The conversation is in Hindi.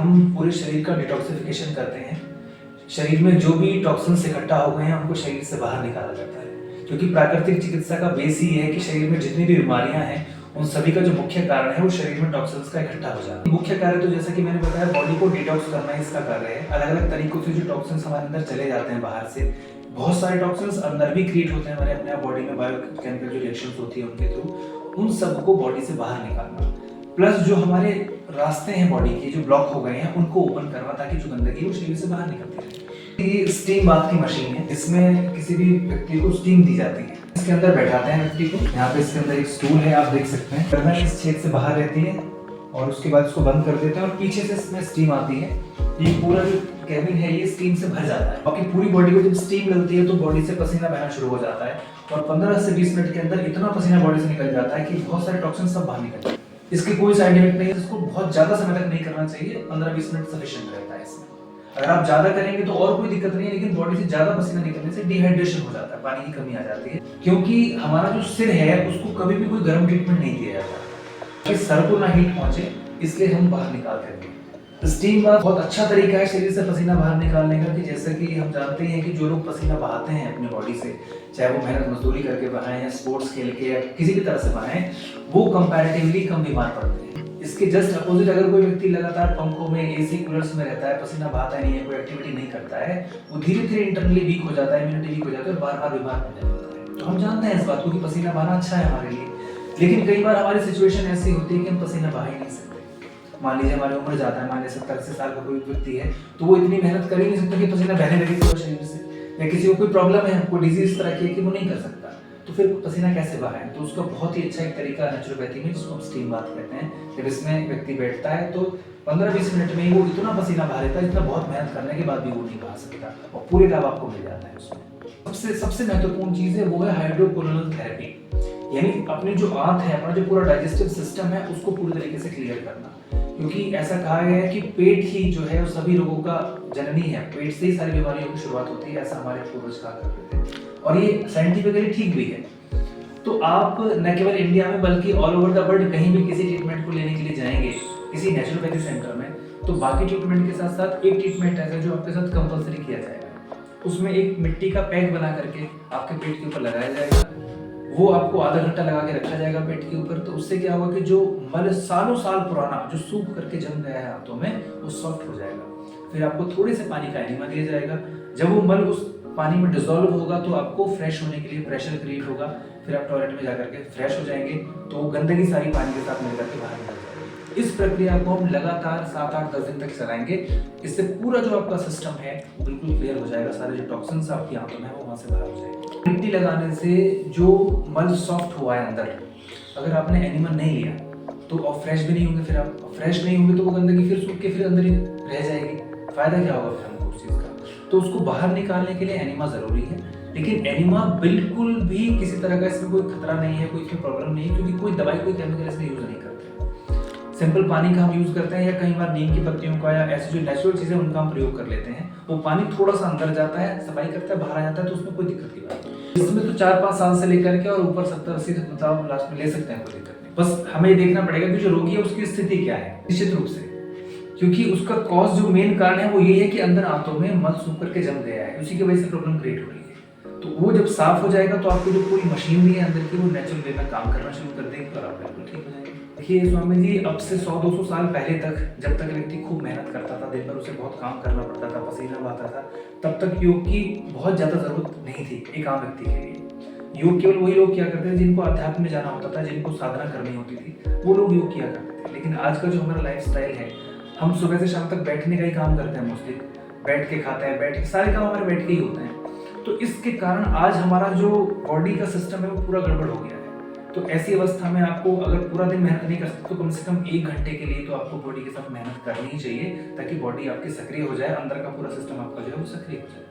हम पूरे शरीर का डिटॉक्सिफिकेशन करते हैं। शरीर में जो भी टॉक्सिन्स इकट्ठा हो गए हैं उनको शरीर से बाहर निकाला जाता है, क्योंकि प्राकृतिक चिकित्सा का बेस ही है कि शरीर में जितनी भी बीमारियां हैं उन सभी का जो मुख्य कारण है वो शरीर में टॉक्सिन्स का इकट्ठा हो जाना है। मुख्य कार्य तो जैसा कि मैंने बताया, बॉडी को डिटॉक्स करना ही इसका कार्य है। अलग अलग तरीकों से जो टॉक्सिन्स हमारे अंदर चले जाते हैं बाहर से, बहुत सारे टॉक्सिन्स अंदर भी क्रिएट होते हैं हमारे अपने आप बॉडी में, बायोकेमिकल जो रिएक्शंस होती है उनके थ्रू, उन सबको बॉडी से बाहर निकालना, प्लस जो हमारे रास्ते हैं बॉडी के जो ब्लॉक हो गए हैं उनको ओपन करना, ताकि जो गंदगी वो शरीर से बाहर निकलती रहे। ये स्टीम बाथ की मशीन है, इसमें किसी भी व्यक्ति को स्टीम दी जाती है। इसके अंदर बैठाते हैं व्यक्ति को, यहाँ पे इसके अंदर एक स्टूल है, आप देख सकते हैं। गर्दन इस छेद से बाहर रहती है और उसके बाद इसको बंद कर देते हैं और पीछे से इसमें स्टीम आती है। ये पूरा जो केबिन है ये स्टीम से भर जाता है। आपकी पूरी बॉडी को जब स्टीम लगती है तो बॉडी से पसीना बहना शुरू हो जाता है और 15 से 20 मिनट के अंदर इतना पसीना बॉडी से निकल जाता है कि बहुत सारे टॉक्सिन सब बाहर निकल जाते हैं। इसकी कोई साइड इफेक्ट नहीं है, इसको बहुत ज्यादा समय तक नहीं करना चाहिए, 15-20 मिनट सफिशिएंट रहता है इसमें। अगर आप ज्यादा करेंगे तो और कोई दिक्कत नहीं है, लेकिन बॉडी से ज्यादा पसीना निकलने से डिहाइड्रेशन हो जाता है, पानी की कमी आ जाती है। क्योंकि हमारा जो सिर है उसको कभी भी कोई गर्म ट्रीटमेंट नहीं दिया जाता कि सर को ना हीट पहुंचे, इसलिए हम बाहर निकालते हैं। स्टीम बाथ बहुत अच्छा तरीका है शरीर से पसीना बाहर निकालने का, कि जैसे कि हम जानते हैं कि जो लोग पसीना बहाते हैं अपनी बॉडी से, चाहे वो मेहनत मजदूरी करके बहाएं या स्पोर्ट्स खेल के या किसी भी तरह से बहाएं, वो कंपैरेटिवली कम बीमार पड़ते हैं। इसके जस्ट अपोजिट, अगर कोई व्यक्ति लगातार पंखों में, एसी कूलर्स में रहता है, पसीना बहाता नहीं है, कोई एक्टिविटी नहीं करता है, वो धीरे धीरे इंटरनली वीक हो जाता है, इम्यूनिटी वीक हो जाता है और बार बार बीमार पड़ने लगता है। तो हम जानते हैं इस बात को कि पसीना बहाना अच्छा है हमारे लिए, लेकिन कई बार हमारी सिचुएशन ऐसी होती है कि हम पसीना बहा ही नहीं सकते। मान लीजिए हमारी उम्र ज्यादा है, मान लीजिए 70-80 साल का कोई व्यक्ति है, तो वो इतनी मेहनत कर ही नहीं सकता कि पसीना बहने लगे पूरे शरीर से, या किसी को कोई प्रॉब्लम है, कोई डिजीज तरह की है कि वो नहीं कर सकता, तो फिर पसीना कैसे बहाए? तो उसका बहुत ही अच्छा एक तरीका नेचुरोपैथी में, जिसको हम स्टीम बाथ कहते हैं। जब इसमें व्यक्ति बैठता है तो 15-20 मिनट में ही वो इतना पसीना बहा लेता है जितना बहुत मेहनत करने के बाद भी वो नहीं बहा सकता, और पूरे लाभ आपको मिल जाता है उसमें। सबसे महत्वपूर्ण चीज है वो है हाइड्रोकोलोनल थेरेपी, यानी अपनी जो आंत है, अपना जो पूरा डाइजेस्टिव सिस्टम है उसको पूरी तरीके से क्लियर करना। क्योंकि ऐसा कहा गया है कि पेट ही जो है वो सभी रोगों का जननी है, पेट से ही सारी बीमारियों की शुरुआत होती है, ऐसा हमारे पूर्वज कहा करते थे, और ये साइंटिफिकली ठीक भी है। तो आप न केवल इंडिया में बल्कि ऑल ओवर द वर्ल्ड कहीं भी किसी ट्रीटमेंट को लेने के लिए जाएंगे किसी नेचुरोपैथी सेंटर में, तो बाकी ट्रीटमेंट के साथ साथ एक ट्रीटमेंट ऐसा जो आपके साथ कंपलसरी किया जाएगा। उसमें एक मिट्टी का पैक बना करके आपके पेट के ऊपर लगाया जाएगा, वो आपको आधा घंटा लगा के रखा जाएगा पेट के ऊपर। तो उससे क्या होगा कि जो मल सालों साल पुराना जो सूख करके जम गया है हाथों में, वो सॉफ्ट हो जाएगा। फिर आपको थोड़े से पानी का एनिमा दिया जाएगा, जब वो मल उस पानी में डिसॉल्व होगा तो आपको फ्रेश होने के लिए प्रेशर क्रिएट होगा, फिर आप टॉयलेट में जाकर के फ्रेश हो जाएंगे, तो गंदगी सारी पानी के साथ मिलकर के बाहर निकल जाएगी। इस प्रक्रिया को हम लगातार 7-8-10 दिन तक चलाएंगे। इससे पूरा जो आपका सिस्टम है वो बिल्कुल क्लियर हो जाएगा, सारे जो टॉक्सिन्स आपकी आंतों में है वो वहाँ से बाहर हो जाएंगे। मिट्टी लगाने से जो मल सॉफ्ट हुआ है अंदर, अगर आपने एनिमा नहीं लिया तो आप फ्रेश भी नहीं होंगे, फिर आप फ्रेश नहीं होंगे तो वो गंदगी फिर सूख के फिर अंदर ही रह जाएगी। फायदा क्या होगा फिर हमको उस चीज़ का? तो उसको बाहर निकालने के लिए एनिमा जरूरी है, लेकिन एनिमा बिल्कुल भी किसी तरह का इसमें कोई खतरा नहीं है, कोई इसमें प्रॉब्लम नहीं है, क्योंकि कोई दवाई कोई केमिकल इसमें यूज नहीं करते। सिंपल पानी का हम यूज करते हैं, या कई बार नीम की पत्तियों का या ऐसी जो नेचुरल चीजें उनका हम प्रयोग कर लेते हैं। वो पानी थोड़ा सा अंदर जाता है, सफाई करता है, बाहर आ जाता है, तो उसमें कोई दिक्कत की बात नहीं। इसमें तो 4-5 साल से लेकर के और ऊपर 70-80 तक लास्ट में ले सकते हैं, कोई दिक्कत नहीं। बस हमें ये देखना पड़ेगा कि जो रोगी है उसकी स्थिति क्या है निश्चित रूप से, क्योंकि उसका कॉज जो मेन कारण है वो ये है कि अंदर आंतों में मल सूख करके जम गया है, उसी की वजह से प्रॉब्लम क्रिएट हो रही है। तो वो जब साफ हो जाएगा तो आपकी जो पूरी मशीनरी है अंदर की वो नेचुरल वे में काम करना शुरू कर देगी और आप बिल्कुल ठीक हो जाएंगे। देखिए स्वामी जी, अब से 100-200 साल पहले तक, जब तक व्यक्ति खूब मेहनत करता था, दिन भर उसे बहुत काम करना पड़ता था, पसीना बहाता था, तब तक योग की बहुत ज्यादा जरूरत नहीं थी एक आम व्यक्ति के लिए। योग केवल वही लोग किया करते थे जिनको अध्यात्म में जाना होता था, जिनको साधना करनी होती थी, वो लोग योग किया करते थे। लेकिन आज का जो हमारा लाइफ स्टाइल है, हम सुबह से शाम तक बैठने का ही काम करते हैं, मोस्टली बैठ के खाते हैं, बैठ के सारे काम हमारे बैठ के ही होते हैं। तो इसके कारण आज हमारा जो बॉडी का सिस्टम है वो पूरा गड़बड़ हो गया है। तो ऐसी अवस्था में आपको अगर पूरा दिन मेहनत नहीं कर सकते तो कम से कम 1 घंटे के लिए तो आपको बॉडी के साथ मेहनत करनी ही चाहिए, ताकि बॉडी आपकी सक्रिय हो जाए, अंदर का पूरा सिस्टम आपका जो है वो सक्रिय हो जाए।